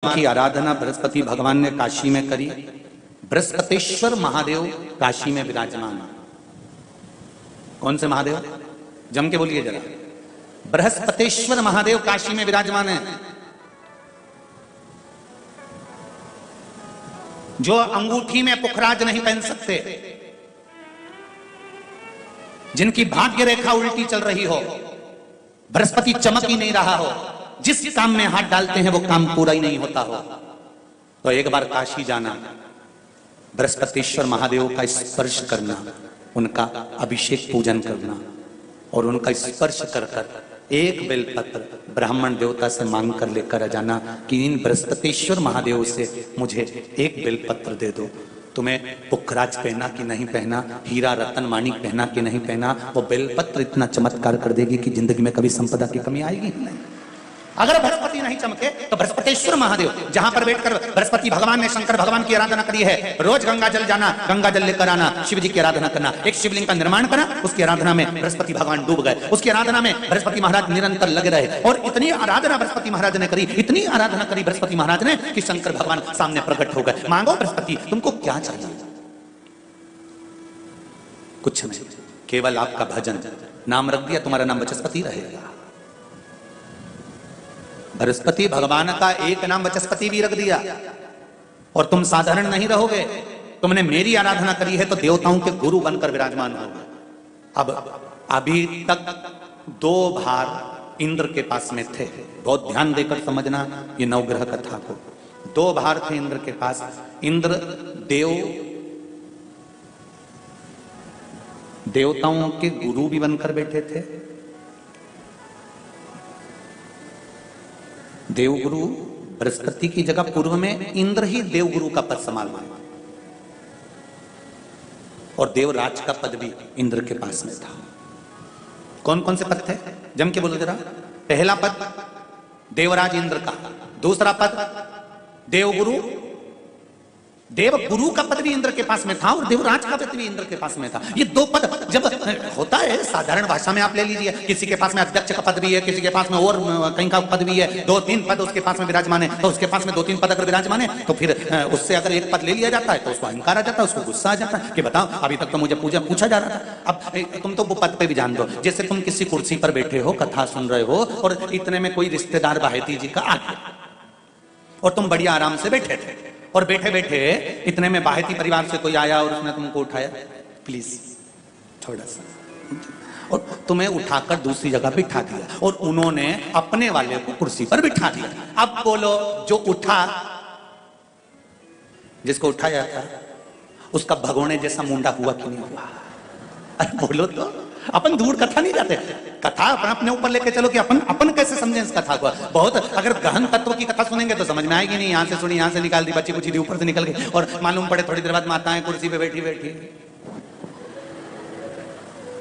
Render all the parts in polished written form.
की आराधना बृहस्पति भगवान ने काशी में करी। बृहस्पतेश्वर महादेव काशी में विराजमान। कौन से महादेव? जम के बोलिए जरा। बृहस्पतेश्वर महादेव काशी में विराजमान है, जो अंगूठी में पुखराज नहीं पहन सकते, जिनकी भाग्य रेखा उल्टी चल रही हो, बृहस्पति चमक ही नहीं रहा हो, जिस काम में हाथ डालते हैं वो काम पूरा ही नहीं होता हो, तो एक बार काशी जाना, बृहस्पतेश्वर महादेव का स्पर्श करना, उनका अभिषेक पूजन करना और उनका स्पर्श कर कर एक बेलपत्र ब्राह्मण देवता से मांग कर लेकर आ जाना कि इन बृहस्पतेश्वर महादेव से मुझे एक बेलपत्र दे दो। तुम्हें पुखराज पहना कि नहीं पहना, हीरा रतन माणिक पहना कि नहीं पहना, वो बेलपत्र इतना चमत्कार कर देगी कि जिंदगी में कभी संपदा की कमी आएगी ही नहीं। अगर बृहस्पति नहीं चमके तो बृहस्पतेश्वर महादेव, जहां पर बैठकर बृहस्पति भगवान ने शंकर भगवान की आराधना करी है, रोज गंगा जल जाना, गंगा जल लेकर आना, शिव जी की आराधना करना, एक शिवलिंग का निर्माण करा, उसकी आराधना में बृहस्पति भगवान डूब गए, उसकी आराधना में बृहस्पति महाराज निरंतर लगे रहे और इतनी आराधना बृहस्पति महाराज ने करी, इतनी आराधना करी बृहस्पति महाराज ने कि शंकर भगवान सामने प्रकट हो गए। मांगो बृहस्पति, तुमको क्या चाहिए? कुछ नहीं, केवल आपका भजन। नाम रख दिया, तुम्हारा नाम बचस्पति रहेगा। बृहस्पति भगवान का एक नाम बचस्पति भी रख दिया और तुम साधारण नहीं रहोगे। तुमने मेरी आराधना करी है तो देवताओं के गुरु बनकर विराजमान होगे। अब अभी तक 2 भार इंद्र के पास में थे, बहुत ध्यान देकर समझना ये नवग्रह कथा को। 2 भार थे इंद्र के पास। इंद्र देवताओं के गुरु भी बनकर बैठे थे। देवगुरु बृहस्पति की जगह पूर्व में इंद्र ही देवगुरु का पद संभालना और देवराज का पद भी इंद्र के पास में था। कौन कौन से पद थे? जम के बोलो जरा। पहला पद देवराज इंद्र का, दूसरा पद देवगुरु, देवगुरु का पद भी इंद्र के पास में था और देवराज का पद भी इंद्र के पास में था। ये 2 पद जब होता है साधारण भाषा में, आप ले लीजिए, किसी के पास में अध्यक्ष का पद भी है, किसी के पास में और कहीं का पद भी है, 2-3 पद उसके पास में विराजमान है, तो उसके पास में 2-3 पद अगर विराजमान है तो फिर उससे अगर एक पद ले लिया जाता है तो उसको अहंकार आ जाता है, उसको गुस्सा आ जाता है कि बताओ अभी तक तो मुझे पूछा जा रहा था, अब तुम तो वो पद पे भी जान दो। जैसे तुम किसी कुर्सी पर बैठे हो, कथा सुन रहे हो और इतने में कोई रिश्तेदार बाहेती जी का आ गया और तुम बढ़िया आराम से बैठे थे और बैठे बैठे इतने में बाहेती परिवार से कोई आया और उसने तुमको उठाया, प्लीज थोड़ा सा, और तुम्हें उठाकर दूसरी जगह बिठा दिया और उन्होंने अपने वाले को कुर्सी पर बिठा दिया। अब बोलो, जो उठा, जिसको उठाया था उसका भगोने जैसा मुंडा हुआ कि नहीं हुआ? अरे बोलो तो। अपन दूर कथा नहीं जाते, कथा अपने ऊपर लेके चलो कि अपन कैसे समझें इस कथा को। बहुत अगर गहन तत्व की कथा सुनेंगे तो समझ में आएगी नहीं। यहां से सुनी, यहां से निकाल दी, बच्ची कुछ ऊपर से निकल गई और मालूम पड़े थोड़ी देर बाद माताएं कुर्सी पे बैठी।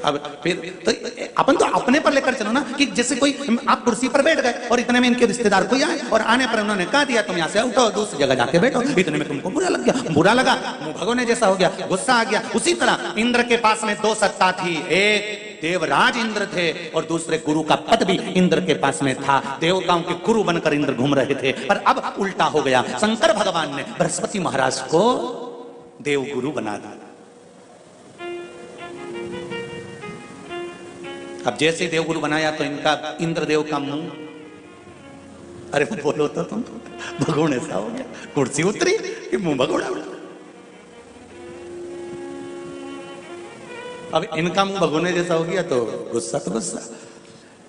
अब फिर तो अपन तो अपने पर लेकर चलो ना, कि जैसे कोई आप कुर्सी पर बैठ गए और इतने में इनके रिश्तेदार कोई आए और आने पर उन्होंने कहा दिया तुम यहाँ से उठो, दूसरी जगह जाके बैठो, इतने में तुमको बुरा लग गया, बुरा लगा, मुंह भगोने जैसा हो गया, गुस्सा आ गया। उसी तरह इंद्र के पास में 2 सत्ता थी, एक देवराज इंद्र थे और दूसरे गुरु का पद भी इंद्र के पास में था। देवताओं के गुरु बनकर इंद्र घूम रहे थे, पर अब उल्टा हो गया। शंकर भगवान ने बृहस्पति महाराज को देवगुरु बना दिया। अब जैसे देवगुरु बनाया तो इनका इंद्रदेव का मुंह, अरे बोलो तो तुम, भगोने सा हो गया, कुर्सी उतरी कि मुंह भगोड़ा उड़ा। अब इनका मुंह भगोने जैसा हो गया तो गुस्सा तो गुस्सा।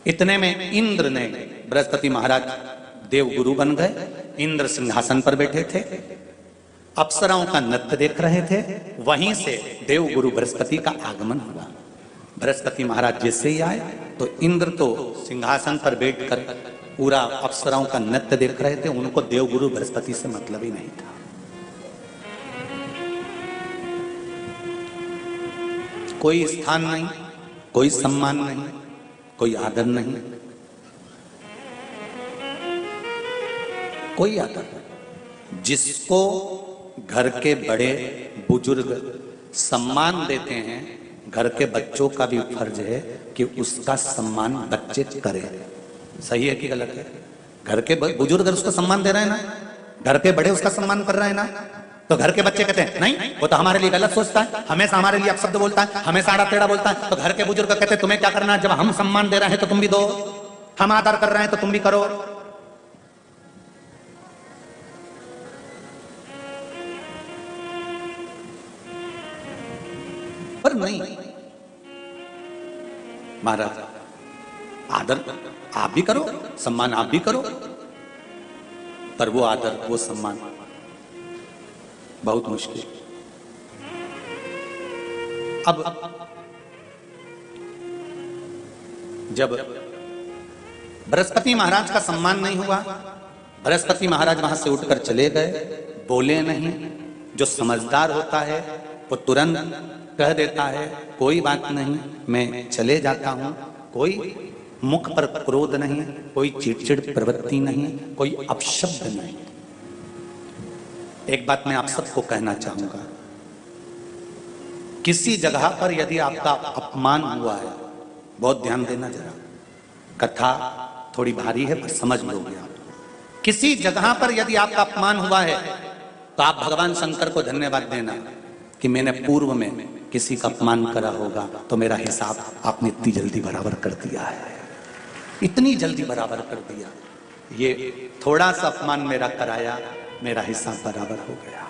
इतने में इंद्र ने, बृहस्पति महाराज देवगुरु बन गए, इंद्र सिंहासन पर बैठे थे, अप्सराओं का नृत्य देख रहे थे। वहीं से देवगुरु बृहस्पति का आगमन हुआ। बृहस्पति महाराज जैसे ही आए तो इंद्र तो सिंहासन पर बैठकर पूरा अप्सराओं का नृत्य देख रहे थे। उनको देवगुरु बृहस्पति से मतलब ही नहीं था। कोई स्थान नहीं, कोई सम्मान नहीं, कोई आदर नहीं, कोई आदर नहीं। जिसको घर के बड़े बुजुर्ग सम्मान देते हैं, घर के बच्चों का भी फर्ज है कि उसका सम्मान बच्चे करें। सही है कि गलत है? घर के बुजुर्ग उसको सम्मान दे रहे हैं ना, घर के बड़े उसका सम्मान कर रहे हैं ना, तो घर के बच्चे कहते हैं नहीं वो तो हमारे लिए गलत सोचता है, हमेशा हमारे लिए अपशब्द बोलता है, हमेशा आड़ा टेढ़ा बोलता है। तो घर के बुजुर्ग कहते हैं तुम्हें क्या करना है, जब हम सम्मान दे रहे हैं तो तुम भी दो, हम आदर कर रहे हैं तो तुम भी करो। पर नहीं महाराज, आदर आप भी करो, सम्मान आप भी करो, पर वो आदर वो सम्मान बहुत मुश्किल। अब जब बृहस्पति महाराज का सम्मान नहीं हुआ, बृहस्पति महाराज वहां से उठकर चले गए, बोले नहीं। जो समझदार होता है वो तुरंत कह देता है कोई बात नहीं मैं चले जाता हूं, कोई मुख पर क्रोध नहीं, कोई चिड़चिड़ प्रवृत्ति नहीं, कोई अपशब्द नहीं। एक बात मैं आप सबको कहना चाहूंगा, किसी जगह पर यदि आपका अपमान हुआ है, बहुत ध्यान देना जरा, कथा थोड़ी भारी है पर समझ लोगे आप। किसी जगह पर यदि आपका अपमान हुआ है तो आप भगवान शंकर को धन्यवाद देना कि मैंने पूर्व में किसी का अपमान करा होगा तो मेरा हिसाब आपने इतनी जल्दी बराबर कर दिया है, इतनी जल्दी बराबर कर दिया। ये थोड़ा सा अपमान मेरा कराया, मेरा हिसाब बराबर हो गया।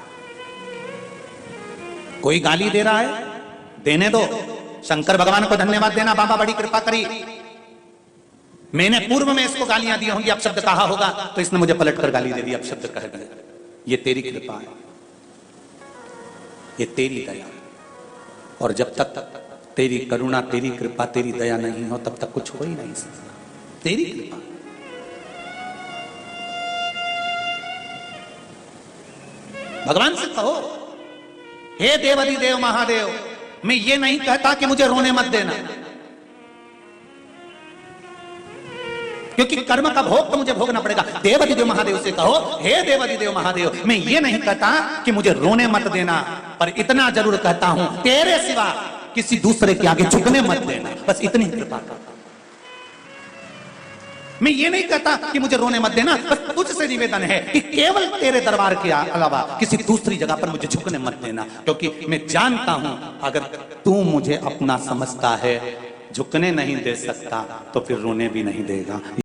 कोई गाली दे रहा है, देने दो, शंकर भगवान को धन्यवाद देना, बाबा बड़ी कृपा करी, मैंने पूर्व में इसको गालियां दी होंगी, अपशब्द कहा होगा तो इसने मुझे पलटकर गाली दे दी, अपशब्द कह दिया। ये तेरी कृपा है, ये तेरी दया। और जब तक तेरी करुणा, तेरी कृपा, तेरी दया नहीं हो तब तक कुछ हो ही नहीं सकता। तेरी कृपा, भगवान से कहो हे देवाधिदेव महादेव, मैं ये नहीं कहता कि मुझे रोने मत देना, क्योंकि कर्म का भोग तो मुझे भोगना पड़ेगा। देवाधिदेव महादेव से कहो हे देवाधिदेव महादेव, मैं ये नहीं कहता कि मुझे रोने मत देना, पर इतना जरूर कहता हूं तेरे सिवा किसी दूसरे के आगे झुकने मत देना, बस इतनी कृपा कर। मैं ये नहीं कहता कि मुझे रोने मत देना, बस तुझसे निवेदन है कि केवल तेरे दरबार के अलावा किसी दूसरी जगह पर मुझे झुकने मत देना, क्योंकि मैं जानता हूं अगर तू मुझे अपना समझता है, झुकने नहीं दे सकता तो फिर रोने भी नहीं देगा।